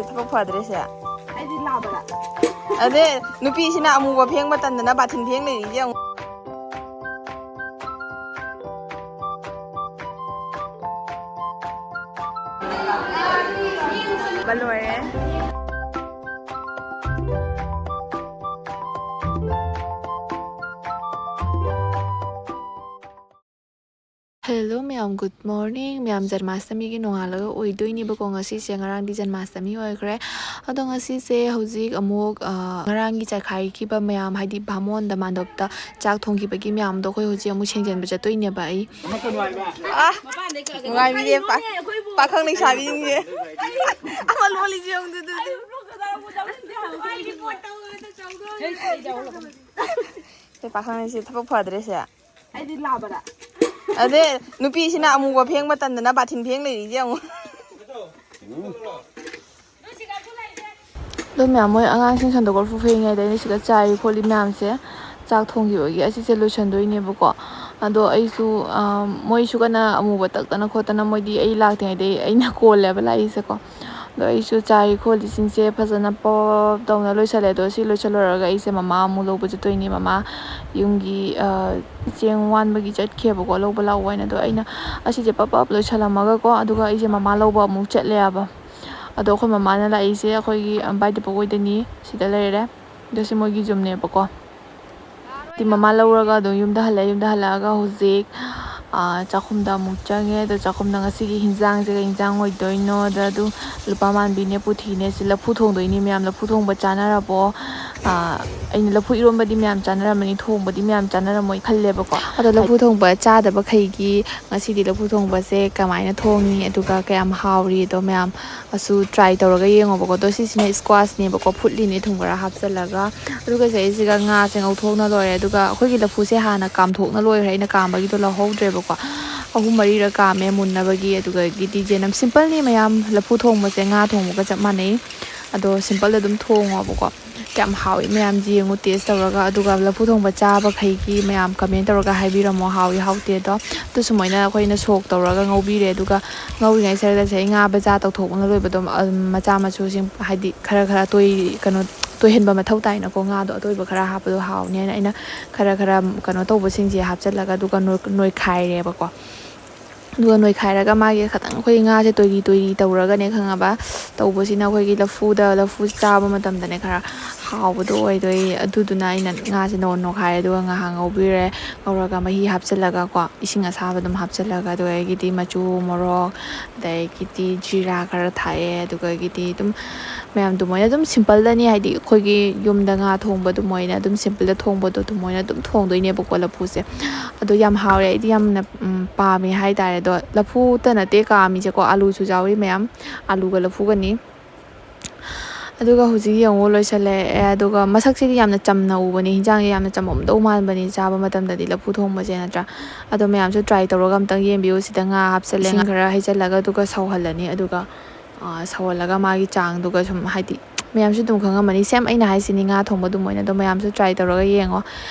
ꯄꯥꯈꯪꯁꯦ ꯊꯕꯛ ꯐꯗ꯭ꯔꯦꯁꯦ ꯑꯩꯗꯤ ꯂꯥꯕꯔꯥ ꯑꯗꯩ ꯅꯨꯄꯤꯁꯤꯅ ꯑꯃꯨꯕ ꯐꯦꯡꯕ ꯇꯟꯗꯅ ꯕꯥꯊꯤꯟ ꯐꯦꯡ ꯂꯩꯔꯤꯁꯦ ꯑꯃꯨꯛ ꯂꯣꯏꯔꯦ Hello ma'am, good morning. Ma'am Janmashtami gi nongalaga oidoinibako ngasise ngarangdi Janmashtami oikre. Ado ngasise hojik amuk ngarangi chakhai kiba ma'am haidi bhamon da mandopta chak thonggibagi ma'am do khoi hojik amuk sengjenba chatoineba ai. ngai mi de pakhang nei sabi nge ama loli je ong du du pakhang nei se thapok phadre se ꯑꯩꯗꯤ ꯂꯥꯕꯔꯥ ꯑꯗꯩ ꯅꯨꯄꯤꯁꯤꯅ ꯑꯃꯨꯕ ꯐꯦꯡꯕ ꯇꯟꯗꯅ ꯕꯥꯊꯤꯟ ꯐꯦꯡ ꯂꯩꯔꯤꯁꯦ ꯑꯃꯨꯛ ꯑꯗꯣ ꯃꯌꯥꯝ ꯃꯣꯏ ꯑꯉꯥꯡꯁꯤꯡ ꯁꯟꯗꯣꯛꯈ꯭ꯔ ꯐꯦꯡꯉꯩꯗ ꯑꯩꯅ ꯁꯤꯗ ꯆꯥꯏꯔꯤ ꯈꯣꯠꯂꯤ ꯃꯌꯥꯝꯁꯦ ꯆꯥꯛ ꯊꯣꯡꯈꯤꯕꯒꯤ ꯑꯁꯤꯁꯦ ꯂꯣꯏꯁꯟꯗꯣꯏꯅꯦꯕꯀꯣ ꯑꯗꯣ ꯑꯩꯁꯨ ꯃꯣꯏꯁꯨ ꯀꯟꯅ ꯑꯃꯨꯕ ꯇꯛꯇꯅ ꯈꯣꯠꯇꯅ ꯃꯣꯏꯗꯤ ꯑꯩ ꯂꯥꯛꯇ꯭ꯔꯤꯉꯩꯗꯩ ꯑꯩꯅ ꯀꯣꯜꯂꯦꯕ ꯂꯥꯛꯏꯁꯦꯀꯣ ꯑꯗꯣ ꯑꯩꯁꯨ ꯆꯥꯏꯔꯤ ꯈꯣꯠꯂꯤꯁꯤꯡꯁꯦ ꯐꯖꯅ ꯄꯣꯞ ꯇꯧꯅ ꯂꯣꯏꯁꯜꯂꯦ ꯑꯗꯣ ꯁꯤ ꯂꯣꯏꯁꯜꯂꯨꯔꯒ ꯑꯩꯁꯦ ꯃꯃꯥ ꯑꯃꯨꯛ ꯂꯧꯕ ꯆꯠꯇꯣꯏꯅꯦ ꯃꯃꯥ ꯌꯨꯝꯒꯤ ꯆꯦꯡ ꯋꯥꯟꯕꯒꯤ ꯆꯠꯈꯤꯑꯕꯀꯣ ꯂꯧꯕ ꯂꯥꯛꯑꯣ ꯍꯥꯏꯅ ꯑꯗꯣ ꯑꯩꯅ ꯑꯁꯤꯁꯦ ꯄꯞ ꯂꯣꯏꯁꯜꯂꯝꯃꯒꯀꯣ ꯑꯗꯨꯒ ꯑꯩꯁꯦ ꯃꯃꯥ ꯂꯧꯕ ꯑꯃꯨꯛ ꯆꯠꯂꯦꯕ ꯑꯗꯣ ꯑꯩꯈꯣꯏ ꯃꯃꯥꯅ ꯂꯥꯛꯏꯁꯦ ꯑꯩꯈꯣꯏꯒꯤ ꯕꯥꯏꯗꯄꯣꯛ ꯑꯣꯏꯗꯅꯤ ꯁꯤꯗ ꯂꯩꯔꯦ ꯑꯗꯣ ꯁꯤ ꯃꯣꯏꯒꯤ ꯌꯨꯝꯅꯦꯕꯀꯣ ꯃꯃꯥ ꯂꯧꯔꯒ ꯑꯗꯨꯝ ꯌꯨꯝꯗ ꯍꯜꯂꯛꯑꯒ ꯍꯧꯖꯤꯛ ꯆꯥꯛꯈꯨꯝꯗ ꯑꯃꯨꯛ ꯆꯪꯉꯦ ꯑꯗꯣ ꯆꯥꯛꯈꯨꯝꯗ ꯉꯁꯤꯒꯤ ꯍꯤꯟꯖꯥꯡꯁꯦ ꯀꯩ ꯍꯤꯟꯖꯥꯡ ꯑꯣꯏꯗꯣꯏꯅꯣ ꯑꯗꯨ ꯂꯨꯄꯥ ꯃꯥꯟꯕꯤꯅꯦ ꯄꯨꯊꯤꯅꯦ ꯁꯤ ꯂꯐꯨ ꯊꯣꯡꯗꯣꯏꯅꯤ ꯃꯌꯥꯝ ꯂꯐꯨ ꯊꯣꯡꯕ ꯆꯥꯅꯔꯕꯣ ꯑꯩꯅ ꯂꯐꯨ ꯏꯔꯣꯝꯕꯗꯤ ꯃꯌꯥꯝ ꯆꯥꯅꯔꯝꯃꯅꯤ ꯊꯣꯡꯕꯗꯤ ꯃꯌꯥꯝ ꯆꯥꯅꯔꯝꯃꯣꯏ ꯈꯜꯂꯦꯕꯀꯣ ꯑꯗꯣ ꯂꯐꯨ ꯊꯣꯡꯕ ꯆꯥꯗꯕ ꯈꯩꯒꯤ ꯉꯁꯤꯗꯤ ꯂꯐꯨ ꯊꯣꯡꯕꯁꯦ ꯀꯃꯥꯏꯅ ꯊꯣꯡꯉꯤ ꯑꯗꯨꯒ ꯀꯌꯥꯝ ꯍꯥꯎꯔꯤ ꯑꯗꯣ ꯃꯌꯥꯝ ꯑꯁꯨ ꯇ꯭ꯔꯥꯏ ꯇꯧꯔꯒ ꯌꯦꯡꯉꯣꯕꯀꯣ ꯑꯗꯣ ꯁꯤꯁꯤꯅ ꯏꯁꯀ꯭ꯋꯥꯁꯅꯦꯕꯀꯣ ꯐꯨꯠꯂꯤꯅꯦ ꯊꯨꯝ ꯈꯔ ꯍꯥꯞꯆꯜꯂꯒ ꯑꯗꯨꯒ ꯁꯤꯗꯩꯁꯤꯒ ꯉꯥꯁꯦ ꯉꯧꯊꯣꯛꯅ ꯂꯣꯏꯔꯦ ꯑꯗꯨꯒ ꯑꯩꯈꯣꯏꯒꯤ ꯂꯐꯨꯁꯦ ꯍꯥꯟꯅ ꯀꯥꯝꯊꯣꯛꯅ ꯂꯣꯏꯈ꯭ꯔꯦ ꯑꯩꯅ ꯀꯥꯝꯕꯒꯤꯗꯣ ꯂꯧꯍꯧꯗ꯭ꯔꯦꯕꯀꯣ 3-4ꯔꯛ ꯀꯥꯝꯃꯦ ꯃꯨꯟꯅꯕꯒꯤ ꯑꯗꯨꯒꯗꯤ ꯖꯦꯅꯝ ꯁꯤꯝꯄꯜꯅꯤ ꯃꯌꯥꯝ ꯂꯐꯨ ꯊꯣꯡꯕꯁꯦ ꯉꯥ ꯊꯣꯡꯕꯒ ꯆꯞ ꯃꯥꯟꯅꯩ ꯑꯗꯣ ꯁꯤꯝꯄꯜꯗ ꯑꯗꯨꯝ ꯊꯣꯡꯉꯣꯕꯀꯣ ꯀꯌꯥꯝ ꯍꯥꯎꯏ ꯃꯌꯥꯝ ꯌꯦꯡꯉꯨ ꯇꯦꯁ ꯇꯧꯔꯒ ꯑꯗꯨꯒ ꯂꯐꯨ ꯊꯣꯡꯕ ꯆꯥꯕꯈꯩꯒꯤ ꯃꯌꯥꯝ ꯀꯃꯦꯟ ꯇꯧꯔꯒ ꯍꯥꯏꯕꯤꯔꯝꯃꯣ ꯍꯥꯎꯏ ꯍꯥꯎꯇꯦꯗꯣ ꯑꯗꯨ ꯁꯨꯃꯥꯏꯅ ꯑꯩꯈꯣꯏꯅ ꯁꯣꯛ ꯇꯧꯔꯒ ꯉꯧꯕꯤꯔꯦ ꯑꯗꯨꯒ ꯉꯧꯔꯤꯉꯩꯁꯤꯗ ꯑꯩ ꯉꯥ ꯕꯖꯥꯔ ꯇꯧꯊꯣꯛꯅ ꯂꯣꯏꯕꯗꯣ ꯃꯆꯥ ꯃꯁꯨꯁꯤꯡ ꯍꯥꯏꯗꯤ ꯈꯔ ꯇꯣꯏꯍꯟꯕ ꯃꯊꯧ ꯇꯥꯏꯅꯀꯣ ꯉꯥꯗꯣ ꯑꯇꯣꯏꯕ ꯈꯔ ꯍꯥꯞꯄꯗꯣ ꯍꯥꯎꯅꯤ ꯍꯥꯏꯅ ꯑꯩꯅ ꯈꯔ ꯀꯩꯅꯣ ꯇꯧꯕꯁꯤꯡꯁꯦ ꯍꯥꯞꯆꯤꯜꯂꯒ ꯑꯗꯨꯒ ꯅꯣꯏꯈꯥꯏꯔꯦꯕꯀꯣ ꯑꯗꯨꯒ ꯅꯣꯏꯈꯥꯏꯔꯒ ꯃꯥꯒꯤ ꯈꯤꯇꯪ ꯑꯩꯈꯣꯏ ꯉꯥꯁꯦ ꯇꯣꯏꯔꯤ ꯇꯧꯔꯒꯅꯦ ꯈꯪꯉꯕ ꯇꯧꯕꯁꯤꯅ ꯑꯩꯈꯣꯏꯒꯤ ꯂꯐꯨ ꯆꯥꯕ ꯃꯇꯝꯗꯅꯦ ꯈꯔ ꯍꯥꯎꯕꯗꯣ ꯑꯣꯏꯗꯣꯏ ꯑꯗꯨꯗꯨꯅ ꯑꯩꯅ ꯉꯥꯁꯦ ꯅꯣꯏꯈꯥꯏꯔꯦ ꯑꯗꯨꯒ ꯉꯥꯏꯍꯥꯛ ꯉꯧꯕꯤꯔꯦ ꯉꯧꯔꯒ ꯃꯍꯤ ꯍꯥꯞꯆꯤꯜꯂꯒꯀꯣ ꯏꯁꯤꯡ ꯑꯁꯥꯕ ꯑꯗꯨꯝ ꯍꯥꯞꯆꯤꯜꯂꯒ ꯑꯗꯨꯗꯒꯤꯗꯤ ꯃꯆꯨ ꯃꯣꯔꯣꯛ ꯑꯗꯒꯤꯗꯤ ꯖꯤꯔꯥ ꯈꯔ ꯊꯥꯛꯑꯦ ꯑꯗꯨꯒꯗꯤ ꯑꯗꯨꯝ ꯃꯌꯥꯝꯗꯨ ꯃꯣꯏꯅ ꯑꯗꯨꯝ ꯁꯤꯝꯄꯜꯗꯅꯤ ꯍꯥꯏꯗꯤ ꯑꯩꯈꯣꯏꯒꯤ ꯌꯨꯝꯗ ꯉꯥ ꯊꯣꯡꯕꯗꯨ ꯃꯣꯏꯅ ꯑꯗꯨꯝ ꯁꯤꯝꯄꯜꯗ ꯊꯣꯡꯕꯗꯣ ꯑꯗꯨꯝ ꯃꯣꯏꯅ ꯑꯗꯨꯝ ꯊꯣꯡꯗꯣꯏꯅꯦꯕꯀꯣ ꯂꯐꯨꯁꯦ ꯑꯗꯣ ꯌꯥꯝ ꯍꯥꯎꯔꯦ ꯑꯩꯗꯤ ꯌꯥꯝꯅ ꯄꯥꯝꯃꯦ ꯍꯥꯏꯇꯥꯔꯦ ꯑꯗꯣ ꯂꯐꯨꯇ ꯅꯠꯇꯦ ꯀꯥꯝꯃꯤꯁꯦꯀꯣ ꯑꯥꯂꯨꯁꯨ ꯌꯥꯎꯔꯤ ꯃꯌꯥꯝ ꯑꯥꯂꯨꯒ ꯂꯐꯨꯒꯅꯤ ꯑꯗꯨꯒ ꯍꯧꯖꯤꯛ ꯌꯦꯡꯉꯣ ꯂꯣꯏꯁꯜꯂꯛꯑꯦ ꯑꯗꯨꯒ ꯃꯁꯛꯁꯤꯗꯤ ꯌꯥꯝꯅ ꯆꯝꯅ ꯎꯕꯅꯤ ꯍꯤꯟꯖꯥꯡꯁꯦ ꯌꯥꯝꯅ ꯆꯝꯃꯝꯗꯧ ꯃꯥꯟꯕꯅꯤ ꯆꯥꯕ ꯃꯇꯝꯗꯗꯤ ꯂꯐꯨ ꯊꯣꯡꯕꯁꯦ ꯅꯠꯇ꯭ꯔꯥ ꯑꯗꯣ ꯃꯌꯥꯝꯁꯨ ꯇ꯭ꯔꯥꯏ ꯇꯧꯔꯒ ꯑꯝꯇꯪ ꯌꯦꯡꯕꯤꯌꯨ ꯁꯤꯗ ꯉꯥ ꯍꯥꯞꯆꯜꯂꯦ ꯏꯁꯤꯡ ꯈꯔ ꯍꯩꯖꯤꯜꯂꯒ ꯑꯗꯨꯒ ꯁꯧꯍꯜꯂꯅꯤ ꯑꯗꯨꯒ ꯁꯧꯍꯜꯂꯒ ꯃꯥꯒꯤ ꯆꯥꯡꯗꯨꯒ ꯁꯨꯝ ꯍꯥꯏꯗꯤ ꯃꯌꯥꯝꯁꯨ ꯑꯗꯨꯝ ꯈꯪꯉꯝꯃꯅꯤ ꯁꯦꯝ ꯑꯩꯅ ꯍꯥꯏꯁꯤꯅꯤ ꯉꯥ ꯊꯣꯡꯕ ꯑꯗꯨꯝ ꯑꯣꯏꯅ ꯑꯗꯨꯝ ꯃꯌꯥꯝꯁꯨ ꯇ꯭ꯔꯥꯏ ꯇꯧꯔꯒ ꯌꯦꯡꯉꯣ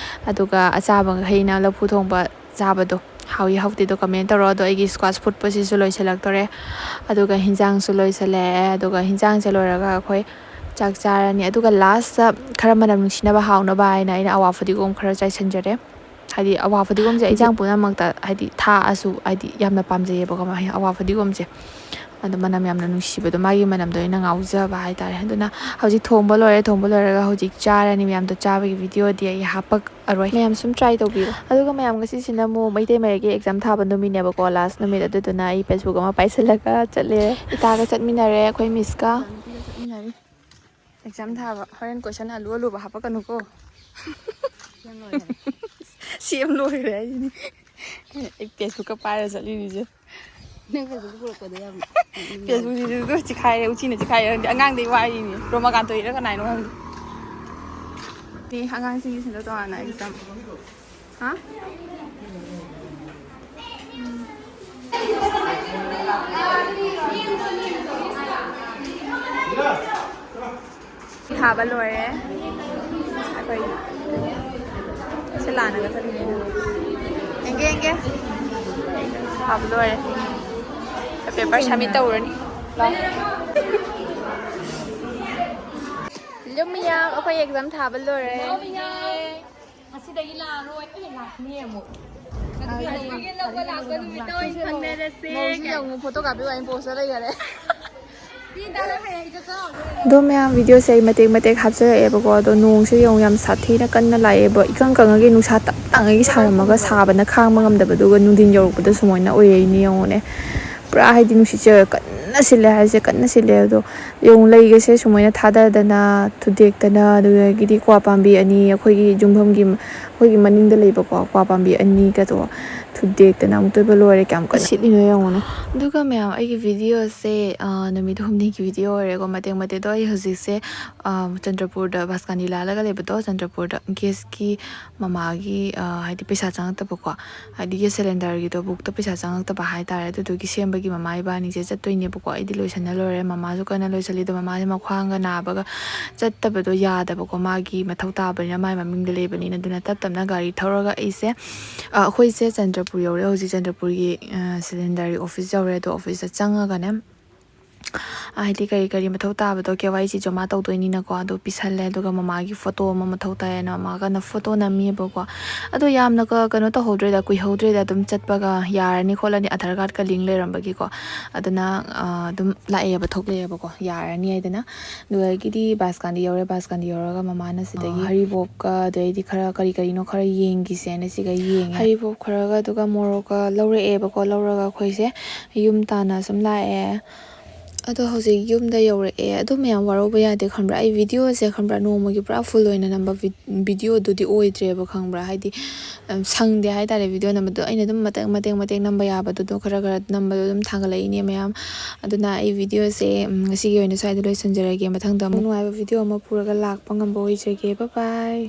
ꯑꯗꯨꯒ ꯑꯆꯥꯕꯈꯩꯅ ꯂꯐꯨ ꯊꯣꯡꯕ ꯆꯥꯕꯗꯣ ꯍꯥꯎꯏ ꯍꯥꯎꯇꯦꯗꯣ ꯀꯃꯦꯟ ꯇꯧꯔꯣ ꯑꯗꯣ ꯑꯩꯒꯤ ꯏꯁꯀ꯭ꯋꯥꯁ ꯐꯨꯠꯄꯁꯤꯁꯨ ꯂꯣꯏꯁꯤꯜꯂꯛꯇꯣꯔꯦ ꯑꯗꯨꯒ ꯍꯤꯟꯖꯥꯡꯁꯨ ꯂꯣꯏꯁꯤꯜꯂꯛꯑꯦ ꯑꯗꯨꯒ ꯍꯤꯟꯖꯥꯡꯁꯦ ꯂꯣꯏꯔꯒ ꯑꯩꯈꯣꯏ ꯆꯥꯛ ꯆꯥꯔꯅꯤ ꯑꯗꯨꯒ ꯂꯥꯁꯇ ꯈꯔ ꯃꯅꯝ ꯅꯨꯡꯁꯤꯅꯕ ꯍꯥꯎꯅꯕ ꯍꯥꯏꯅ ꯑꯩꯅ ꯑꯋꯥ ꯐꯗꯤꯒꯣꯝ ꯈꯔ ꯆꯥꯏꯁꯤꯟꯖꯔꯦ ꯍꯥꯏꯗꯤ ꯑꯋꯥ ꯐꯗꯤꯒꯣꯝꯁꯦ ꯏꯟꯖꯥꯡ ꯄꯨꯝꯅꯃꯛꯇ ꯍꯥꯏꯗꯤ ꯊꯥꯛꯑꯁꯨ ꯍꯥꯏꯗꯤ ꯌꯥꯝꯅ ꯄꯥꯝꯖꯩꯌꯦꯕꯀꯣ ꯑꯋꯥ ꯐꯗꯤꯒꯣꯝꯁꯦ ꯑꯗꯣ ꯃꯅꯝ ꯌꯥꯝꯅ ꯅꯨꯡꯁꯤꯕꯗꯣ ꯃꯥꯒꯤ ꯃꯅꯝꯗꯣ ꯑꯩꯅ ꯉꯥꯎꯖꯕ ꯍꯥꯏꯇꯥꯔꯦ ꯑꯗꯨꯅ ꯍꯧꯖꯤꯛ ꯊꯣꯡꯕ ꯂꯣꯏꯔꯒ ꯍꯧꯖꯤꯛ ꯆꯥꯔꯅꯤ ꯃꯌꯥꯝꯗꯣ ꯆꯥꯕꯒꯤ ꯚꯤꯗꯤꯑꯣꯗꯤ ꯑꯩ ꯍꯥꯞꯄꯛꯑꯔꯣꯏ ꯃꯌꯥꯝ ꯁꯨꯝ ꯇ꯭ꯔꯥꯏ ꯇꯧꯕꯤꯔꯣ ꯑꯗꯨꯒ ꯃꯌꯥꯝ ꯉꯁꯤꯁꯤꯅ ꯑꯃꯨꯛ ꯃꯩꯇꯩ ꯃꯌꯦꯛꯀꯤ ꯑꯦꯛꯖꯥꯝ ꯊꯥꯕ ꯅꯨꯃꯤꯠꯅꯦꯕꯀꯣ ꯂꯥꯁ ꯅꯨꯃꯤꯠ ꯑꯗꯨꯗꯨꯅ ꯑꯩ ꯐꯦꯁꯕꯨꯛ ꯑꯃ ꯄꯥꯏꯁꯤꯜꯂꯒ ꯆꯠꯂꯦ ꯏꯇꯥꯒ ꯆꯠꯃꯤꯟꯅꯔꯦ ꯑꯩꯈꯣꯏ ꯃꯤꯁꯀ ꯆꯠꯃꯤꯟꯅꯔꯤ ꯑꯦꯛꯖꯥꯝ ꯊꯥꯕ ꯍꯣꯔꯦꯟ ꯀꯣꯏꯁꯟ ꯑꯂꯨꯕ ꯍꯥꯞꯄꯛꯀꯅꯨꯀꯣ ꯁꯦꯝ ꯂꯣꯏꯔꯦ ꯑꯩꯅꯤ ꯑꯩ ꯐꯦꯁꯕꯨꯛꯀ ꯄꯥꯏꯔ ꯆꯠꯂꯤꯅꯤꯁꯦ ꯐꯦꯁꯕꯨꯛꯁꯤꯁꯨ ꯆꯤꯈꯥꯏꯔꯦ ꯎꯆꯤꯅ ꯆꯤꯈꯥꯏꯔꯦ ꯈꯪꯗꯦ ꯑꯉꯥꯡꯗꯩ ꯋꯥꯔꯤꯅꯤ ꯔꯣꯃꯥꯀꯥꯟꯇꯣꯏꯔ ꯀꯅꯥꯏꯅꯣ ꯈꯪꯗꯦ ꯑꯉꯥꯡꯁꯤꯡꯒꯤ ꯁꯤꯟꯗ ꯇꯣꯉꯥꯟꯅ ꯑꯦꯛꯖꯥꯝ ꯍꯥ ꯊꯥꯕ ꯂꯣꯏꯔꯦ ꯑꯩꯈꯣꯏ ꯁꯤ ꯂꯥꯟꯅꯒ ꯆꯠꯂꯤꯅꯦ ꯌꯦꯡꯒꯦ ꯊꯥꯕ ꯂꯣꯏꯔꯦ ꯄꯦꯄꯔ ꯁꯕꯃꯤꯠ ꯇꯧꯔꯅꯤ ꯍꯜꯂꯣ ꯃꯌꯥꯝ ꯑꯩꯈꯣꯏ ꯑꯦꯛꯖꯥꯝ ꯊꯥꯕ ꯂꯣꯏꯔꯦ ꯉꯁꯤꯗꯒꯤ ꯂꯥꯛꯑꯔꯣꯏ ꯑꯩ ꯂꯥꯛꯀꯅꯤ ꯑꯃꯨꯛ ꯐꯣꯇꯣ ꯀꯥꯞꯄꯤ ꯋꯥꯏ ꯄꯣꯁꯇ ꯂꯩꯈꯔꯦ ꯑꯗꯣ ꯃꯌꯥꯝ ꯚꯤꯗꯤꯑꯣꯁꯦ ꯑꯩ ꯃꯇꯦꯛ ꯃꯇꯦꯛ ꯍꯥꯞꯆꯔꯛꯑꯦꯕꯀꯣ ꯑꯗꯣ ꯅꯣꯡꯁꯦ ꯌꯦꯡꯉꯨ ꯌꯥꯝ ꯁꯥꯊꯤꯅ ꯀꯟꯅ ꯂꯥꯛꯑꯦꯕ ꯏꯀꯪ ꯀꯪꯉꯒꯤ ꯅꯨꯡꯁꯥ ꯇꯞ ꯇꯥꯡꯉꯩꯒꯤ ꯁꯥꯔꯝꯃꯒ ꯁꯥꯕꯅ ꯈꯥꯡꯕ ꯉꯝꯗꯕꯗꯨꯒ ꯅꯨꯡꯊꯤꯟ ꯌꯧꯔꯛꯄꯗ ꯁꯨꯃꯥꯏꯅ ꯑꯣꯏꯔꯛꯏꯅꯦ ꯌꯦꯡꯉꯨꯅꯦ ꯄꯨꯔꯥ ꯍꯥꯏꯗꯤ ꯅꯨꯡꯁꯤꯠꯁꯦ ꯀꯟꯅ ꯁꯤꯜꯂꯦ ꯍꯥꯏꯁꯦ ꯀꯟꯅ ꯁꯤꯜꯂꯦ ꯑꯗꯣ ꯌꯦꯡꯉꯨ ꯂꯩꯒꯁꯦ ꯁꯨꯃꯥꯏꯅ ꯊꯥꯗꯗꯅ ꯊꯨꯗꯦꯛꯇꯅ ꯑꯗꯨꯗꯒꯤꯗꯤ ꯀ꯭ꯋꯥ ꯄꯥꯝꯕꯤ ꯑꯅꯤ ꯑꯩꯈꯣꯏꯒꯤ ꯌꯨꯝꯐꯝꯒꯤ ꯑꯩꯈꯣꯏꯒꯤ ꯃꯅꯤꯡꯗ ꯂꯩꯕꯀꯣ ꯀ꯭ꯋꯥ ꯄꯥꯝꯕꯤ ꯑꯅꯤꯒꯗꯣ ꯊꯨꯗꯦꯛꯇꯅ ꯑꯃꯨꯛꯇꯣꯏꯕ ꯂꯣꯏꯔꯦ ꯀꯌꯥꯝ ꯀꯟꯅ ꯁꯤꯠꯂꯤꯅꯣ ꯌꯦꯡꯉꯨꯅꯦ ꯑꯗꯨꯒ ꯃꯌꯥꯝ ꯑꯩꯒꯤ ꯚꯤꯗꯤꯑꯣꯁꯦ ꯅꯨꯃꯤꯠ ꯍꯨꯝꯅꯤꯒꯤ ꯚꯤꯗꯤꯑꯣ ꯑꯣꯏꯔꯦꯀꯣ ꯃꯇꯦꯛ ꯃꯇꯦꯛꯇꯣ ꯑꯩ ꯍꯧꯖꯤꯛꯁꯦ ꯆꯟꯗ꯭ꯔꯄꯨꯔꯗ ꯕꯥꯁꯀꯥꯟꯗꯤ ꯂꯥꯜꯂꯒ ꯂꯩꯕꯗꯣ ꯆꯟꯗ꯭ꯔꯄꯨꯔꯗ ꯒꯦꯁꯀꯤ ꯃꯃꯥꯒꯤ ꯍꯥꯏꯗꯤ ꯄꯩꯁꯥ ꯆꯪꯉꯛꯇꯕꯀꯣ ꯍꯥꯏꯗꯤ ꯒꯦꯁ ꯁꯤꯂꯤꯟꯗꯔꯒꯤꯗꯣ ꯕꯨꯛꯇ ꯄꯩꯁꯥ ꯆꯪꯉꯛꯇꯕ ꯍꯥꯏꯇꯥꯔꯦ ꯑꯗꯨꯗꯨꯒꯤ ꯁꯦꯝꯕꯒꯤ ꯃꯃꯥ ꯏꯕꯥꯅꯤꯁꯦ ꯆꯠꯇꯣꯏꯅꯦꯕꯀꯣ ꯑꯩꯗꯤ ꯂꯣꯏꯁꯟꯅ ꯂꯣꯏꯔꯦ ꯃꯃꯥꯁꯨ ꯀꯟꯅ ꯂꯣꯏꯁꯤꯜꯂꯤꯗꯣ ꯃꯃꯥꯁꯦ ꯃꯈ꯭ꯋꯥꯡꯒ ꯅꯥꯕꯒ ꯆꯠꯇꯕꯗꯣ ꯌꯥꯗꯕꯀꯣ ꯃꯥꯒꯤ ꯃꯊꯧ ꯇꯥꯕꯅꯤꯅ ꯃꯥꯏ ꯃꯃꯤꯡꯗ ꯂꯩꯕꯅꯤꯅ ꯑꯗꯨꯅ ꯇꯞ ꯇꯞꯅ ꯒꯥꯔꯤ ꯊꯧꯔꯒ ꯑꯩꯈꯣꯏꯁꯦ ꯆꯟꯗ꯭ꯔꯄꯨꯔ ꯌꯧꯔꯦ ꯍꯧꯖꯤꯛ ꯆꯟꯗ꯭ꯔꯄꯨꯔꯒꯤ ꯁꯤꯂꯤꯟꯗꯔꯒꯤ ꯑꯣꯐꯤꯁ ꯌꯧꯔꯦ ꯑꯗꯣ ꯑꯣꯐꯤꯁꯇ ꯆꯪꯉꯒꯅꯦ ꯍꯥꯏꯗꯤ ꯀꯔꯤ ꯀꯔꯤ ꯃꯊꯧ ꯇꯥꯕꯗꯣ KYC ꯖꯃꯥ ꯇꯧꯗꯣꯏꯅꯤꯅꯀꯣ ꯑꯗꯣ ꯄꯤꯁꯜꯂꯦ ꯑꯗꯨꯒ ꯃꯃꯥꯒꯤ ꯐꯣꯇꯣ ꯑꯃ ꯃꯊꯧ ꯇꯥꯏꯌꯦꯅ ꯃꯃꯥꯒꯅ ꯐꯣꯇꯣ ꯅꯝꯃꯤꯑꯕꯀꯣ ꯑꯗꯣ ꯌꯥꯝꯅ ꯀꯩꯅꯣ ꯇꯧꯍꯧꯗ꯭ꯔꯦꯗ ꯀꯨꯏꯍꯧꯗ꯭ꯔꯦꯗ ꯑꯗꯨꯝ ꯆꯠꯄꯒ ꯌꯥꯔꯅꯤ ꯈꯣꯠꯂꯅꯤ ꯑꯙꯥꯔ ꯀꯥꯔꯗꯀ ꯂꯤꯡ ꯂꯩꯔꯝꯕꯒꯤꯀꯣ ꯑꯗꯨꯅ ꯑꯗꯨꯝ ꯂꯥꯛꯑꯦꯕ ꯊꯣꯛꯂꯛꯑꯦꯕꯀꯣ ꯌꯥꯔꯅꯤ ꯍꯥꯏꯗꯅ ꯑꯗꯨꯗꯒꯤꯗꯤ ꯕꯥꯁꯀꯥꯟꯗꯤ ꯌꯧꯔꯦ ꯕꯥꯁꯀꯥꯟꯗꯤ ꯌꯧꯔꯒ ꯃꯃꯥꯅ ꯁꯤꯗꯒꯤ ꯍꯔꯤꯕꯣꯞꯀ ꯑꯗꯩꯗꯤ ꯈꯔ ꯀꯔꯤ ꯀꯔꯤꯅꯣ ꯈꯔ ꯌꯦꯡꯈꯤꯁꯦꯅ ꯁꯤꯒ ꯌꯦꯡꯉꯦ ꯍꯔꯤꯕꯣꯞ ꯈꯔꯒ ꯑꯗꯨꯒ ꯃꯣꯔꯣꯛꯀ ꯂꯧꯔꯛꯑꯦꯕꯀꯣ ꯂꯧꯔꯒ ꯑꯩꯈꯣꯏꯁꯦ ꯌꯨꯝ ꯇꯥꯟꯅ ꯁꯨꯝ ꯂꯥꯛꯑꯦ ꯑꯗꯣ ꯍꯧꯖꯤꯛ ꯌꯨꯝꯗ ꯌꯧꯔꯛꯑꯦ ꯑꯗꯨ ꯃꯌꯥꯝ ꯋꯥꯔꯧꯕ ꯌꯥꯗꯦ ꯈꯪꯕ꯭ꯔꯥ ꯑꯩ ꯚꯤꯗꯤꯑꯣꯁꯦ ꯈꯪꯕ꯭ꯔꯥ ꯅꯣꯡꯃꯒꯤ ꯄꯨꯔꯥ ꯐꯨꯜ ꯑꯣꯏꯅ ꯅꯝꯕ ꯚꯤꯗꯤꯑꯣꯗꯨꯗꯤ ꯑꯣꯏꯗ꯭ꯔꯦꯕ ꯈꯪꯕ꯭ꯔꯥ ꯍꯥꯏꯗꯤ ꯁꯪꯗꯦ ꯍꯥꯏꯇꯥꯔꯦ ꯚꯤꯗꯤꯑꯣ ꯅꯝꯕꯗꯣ ꯑꯩꯅ ꯑꯗꯨꯝ ꯃꯇꯦꯛ ꯅꯝꯕ ꯌꯥꯕꯗꯨꯗꯣ ꯈꯔ ꯅꯝꯕꯗꯣ ꯑꯗꯨꯝ ꯊꯥꯡꯒꯠꯂꯛꯏꯅꯦ ꯃꯌꯥꯝ ꯑꯗꯨꯅ ꯑꯩ ꯚꯤꯗꯤꯑꯣꯁꯦ ꯉꯁꯤꯒꯤ ꯑꯣꯏꯅ ꯁ꯭ꯋꯥꯏꯗ ꯂꯣꯏꯁꯤꯟꯖꯔꯒꯦ ꯃꯊꯪꯗ ꯑꯃꯨꯛ ꯅꯨꯡꯉꯥꯏꯕ ꯚꯤꯗꯤꯑꯣ ꯑꯃ ꯄꯨꯔꯒ ꯂꯥꯛꯄ ꯉꯝꯕ ꯑꯣꯏꯖꯒꯦ ꯕꯥꯏ ꯕꯥꯏ